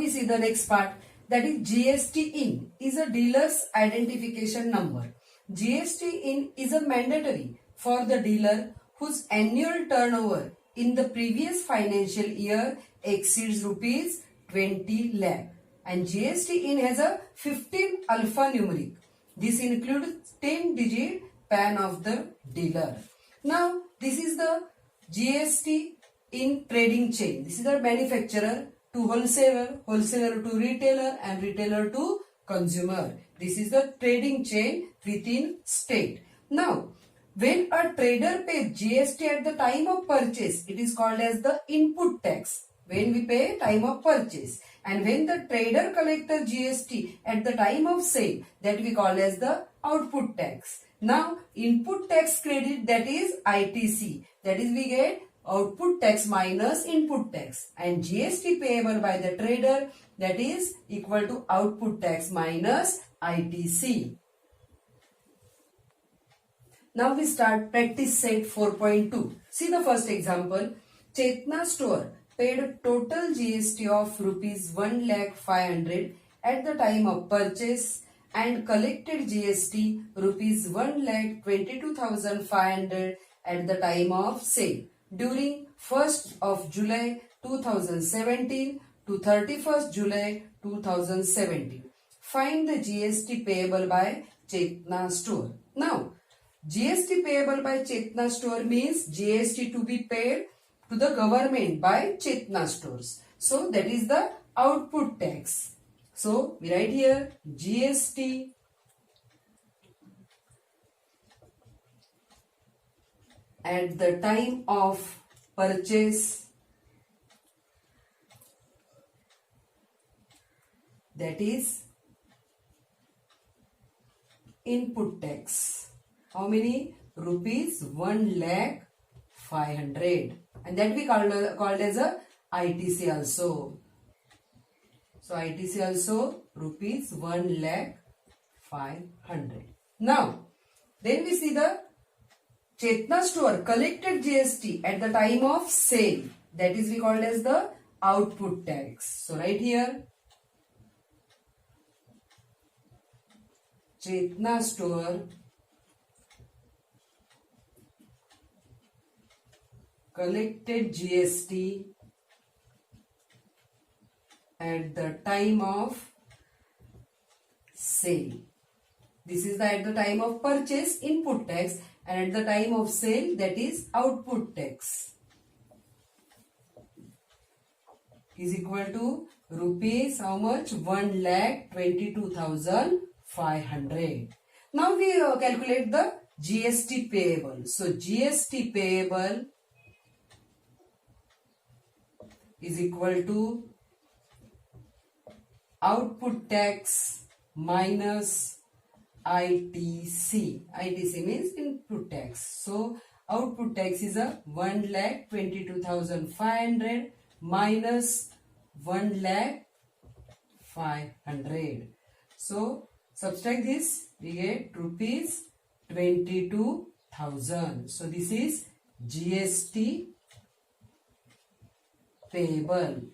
we see the next part, that is GST in is a dealer's identification number. GST in is a mandatory for the dealer whose annual turnover in the previous financial year exceeds rupees 20 lakh, and GST in has a 15 alphanumeric. This includes 10-digit PAN of the dealer. Now this is the GST in trading chain. This is the manufacturer to wholesaler, wholesaler to retailer, and retailer to consumer. This is the trading chain within state. Now, when a trader pays GST at the time of purchase, it is called as the input tax. When we pay time of purchase, and when the trader collect the GST at the time of sale, that we call as the output tax. Now, input tax credit, that is ITC, that is we get output tax minus input tax, and GST payable by the trader, that is equal to output tax minus ITC. Now we start practice set 4.2. See the first example. Chetna store paid total GST of rupees 1,500,000 at the time of purchase and collected GST rupees 1,22,500 at the time of sale during 1st of July 2017 to 31st July 2017. Find the GST payable by Chetna store. Now, GST payable by Chetna store means GST to be paid to the government by Chetna stores. So that is the output tax. So we write here GST at the time of purchase, that is input tax. How many? Rupees 1,500,000, and that we called as a ITC also. So ITC also rupees 1,500,000. Now then we see the Chetna store collected GST at the time of sale, that is we called as the output tax. So right here Chetna store collected GST at the time of sale. This is at the time of purchase, input tax, and at the time of sale, that is output tax, is equal to rupees how much? 1,22,500. Now we calculate the GST payable. So GST payable is equal to output tax minus ITC. ITC means input tax. So output tax is a 1,22,500 minus 1,500,000. So subtract this, we get rupees 22,000. So this is GST payable.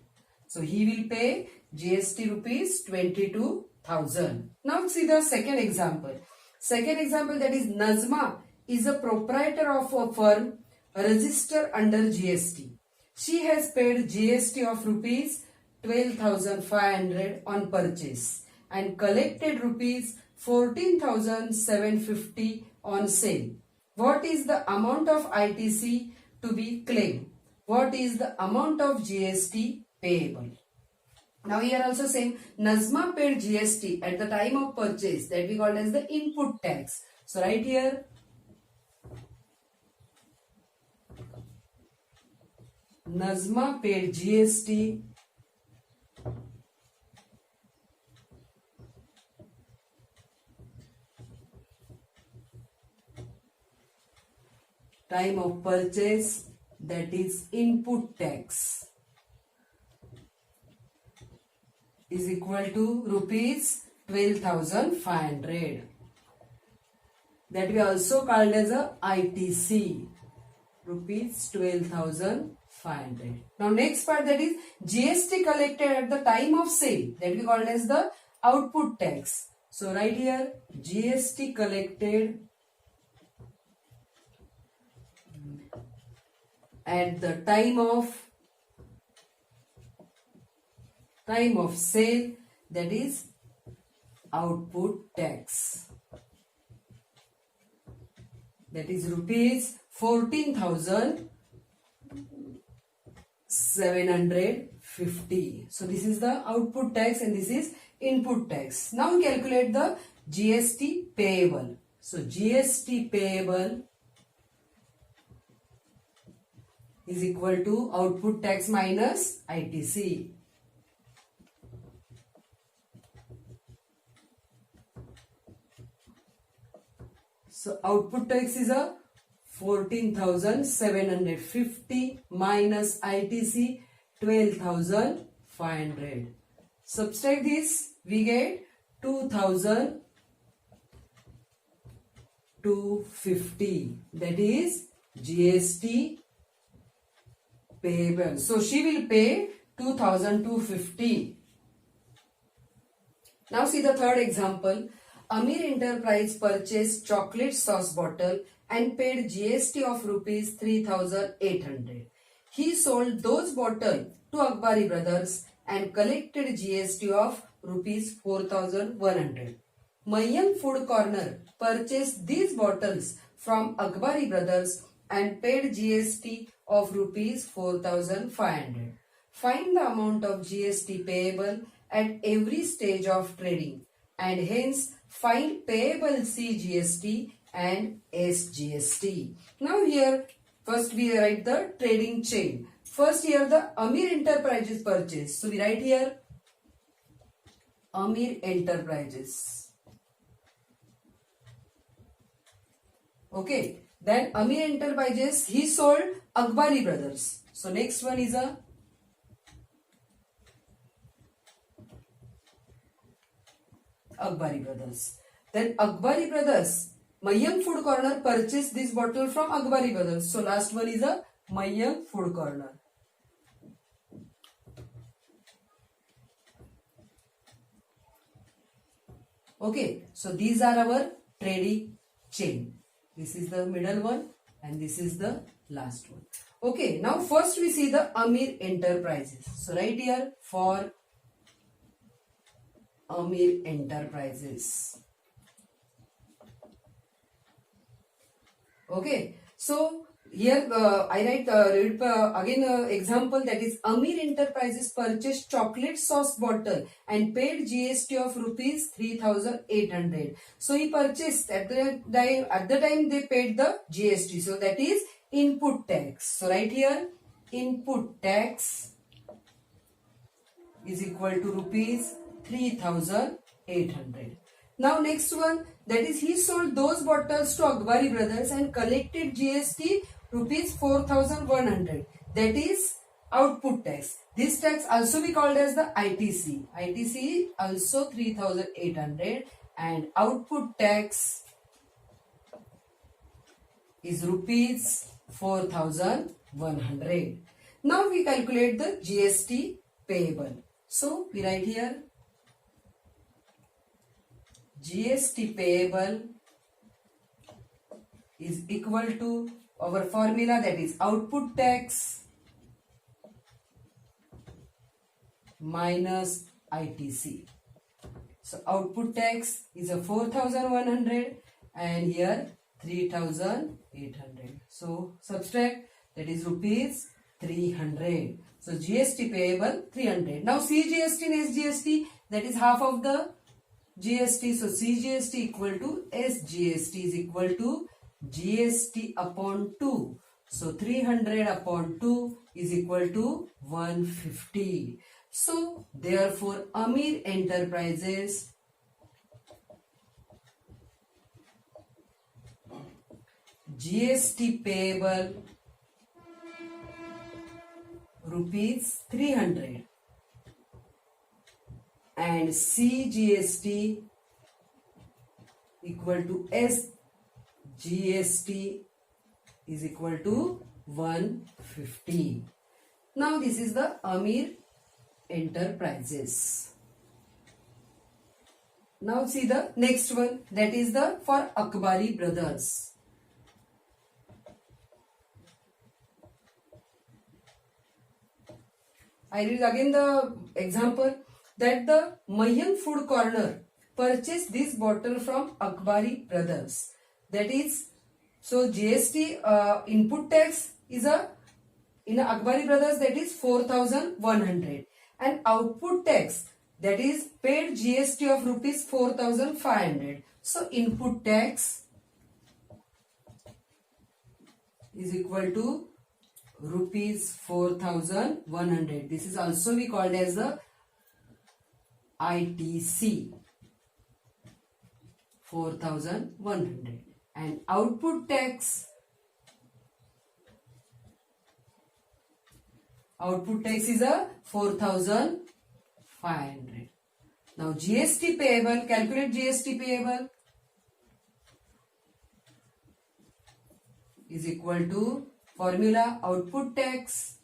So he will pay GST rupees 22,000. Now see the second example. Second example, that is Nazma is a proprietor of a firm registered under GST. She has paid GST of rupees 12,500 on purchase and collected rupees 14,750 on sale. What is the amount of ITC to be claimed? What is the amount of GST payable? Now here also same, Nazma paid GST at the time of purchase, that we call as the input tax. So right here Nazma paid GST time of purchase, that is input tax, is equal to rupees 12,500. That we also called as a ITC, rupees 12,500. 500. Now next part, that is GST collected at the time of sale, that we called as the output tax. So right here GST collected at the time of sale, that is output tax, that is rupees 14,750. So this is the output tax and this is input tax. Now we calculate the GST payable. So GST payable is equal to output tax minus ITC. So output tax is a 14,750 minus ITC 12,500. Subtract this, we get 2,250. That is GST payable. So she will pay 2,250. Now see the third example. Amir Enterprise purchased chocolate sauce bottle and paid GST of rupees 3,800. He sold those bottles to Akbari Brothers and collected GST of rupees 4,100. Mayang Food Corner purchased these bottles from Akbari Brothers and paid GST of rupees 4,500. Find the amount of GST payable at every stage of trading, and hence find payable CGST and SGST. Now here first we write the trading chain. First here the Amir Enterprises purchase. So we write here Amir Enterprises. Okay. Then Amir Enterprises, he sold Akbari Brothers. So next one is a Akbari Brothers. Then Akbari Brothers, Mayang Food Corner purchased this bottle from Akbari Brothers. So last one is a Mayang Food Corner. Okay, so these are our trading chain. This is the middle one and this is the last one. Okay, now first we see the Amir Enterprises. So right here for Amir Enterprises. Okay, so here I write again example, that is Amir Enterprises purchased chocolate sauce bottle and paid GST of rupees 3,800. So he purchased at the time they paid the GST. So that is input tax. So right here input tax is equal to rupees 3,800. Now next one, that is he sold those bottles to Akbari Brothers and collected GST rupees 4,100. That is output tax. This tax also be called as the ITC. ITC also 3,800 and output tax is rupees 4,100. Now we calculate the GST payable. So we write here GST payable is equal to our formula, that is output tax minus ITC. So output tax is a 4,100 and here 3,800. So subtract, that is rupees 300. So GST payable 300. Now CGST and SGST, that is half of the GST. So CGST equal to SGST is equal to GST upon 2. So 300 upon 2 is equal to 150. So therefore Amir Enterprises GST payable rupees 300 and CGST equal to SGST is equal to 150. Now this is the Amir Enterprises. Now see the next one, that is the for Akbari brothers. I read again the example that the Mayan Food Corner purchased this bottle from Akbari brothers. That is, so GST input tax is in Akbari brothers, that is 4,100, and output tax, that is paid GST of rupees 4,500. So input tax is equal to rupees 4,100. This is also we called as the ITC 4,100, and output tax is a 4,500. Now GST payable, calculate GST payable is equal to formula output tax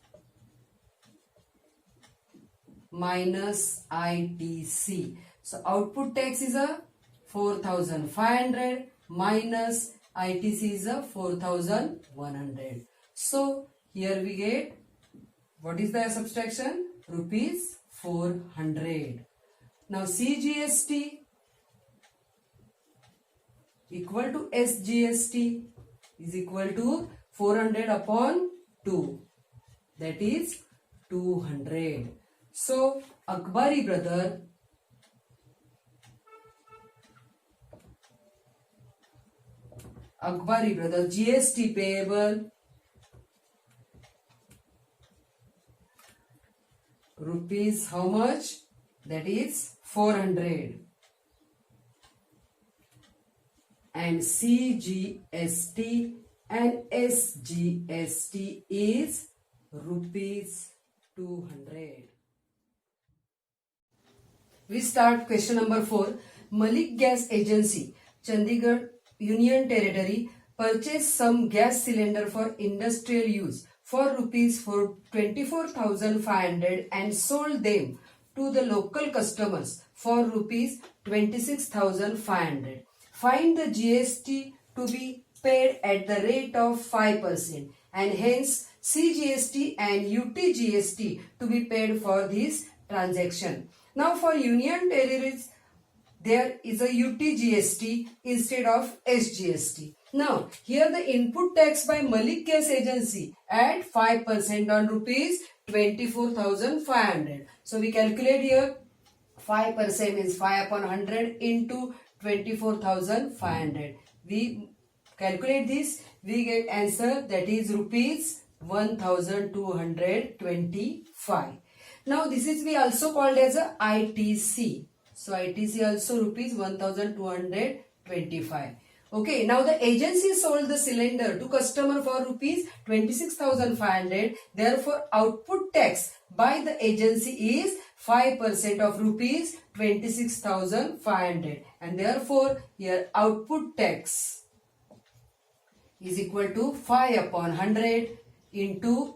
minus ITC. So output tax is a 4,500 minus ITC is a 4,100. So here we get, what is the subtraction? Rupees 400. Now CGST equal to SGST is equal to 400 upon 2, that is 200. So Akbari brother GST payable rupees how much? That is 400, and CGST and SGST is rupees 200. We start question number 4. Malik Gas Agency, Chandigarh Union Territory, purchased some gas cylinder for industrial use for rupees 24,500 and sold them to the local customers for rupees 26,500. Find the GST to be paid at the rate of 5%, and hence CGST and UTGST to be paid for this transaction. Now for Union Territories, there is a UTGST instead of SGST. Now here the input tax by Malik Gas Agency at 5% on rupees 24,500. So we calculate here 5% means 5 upon 100 into 24,500. We calculate this, we get answer, that is rupees 1,225. Now this is we also called as a ITC. So ITC also rupees 1,225. Okay, now the agency sold the cylinder to customer for rupees 26,500. Therefore, output tax by the agency is 5% of rupees 26,500. And therefore, here output tax is equal to 5 upon 100 into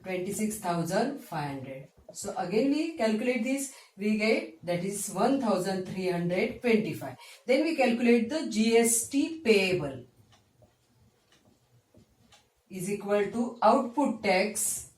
26,500. So again we calculate this, we get that is 1,325. Then we calculate the GST payable is equal to output tax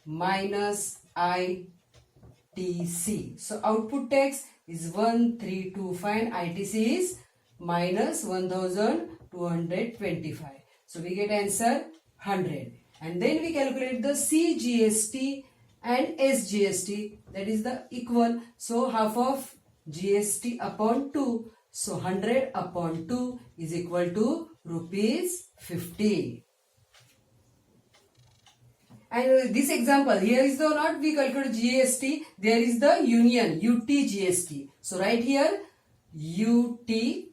minus ITC. So output tax is 1,325 and ITC is minus 1,225. So we get answer 100. And then we calculate the CGST and SGST, that is the equal. So half of GST upon 2. So 100 upon 2 is equal to rupees 50. And this example, here is the not we calculate GST, there is the union UTGST. So right here UTGST.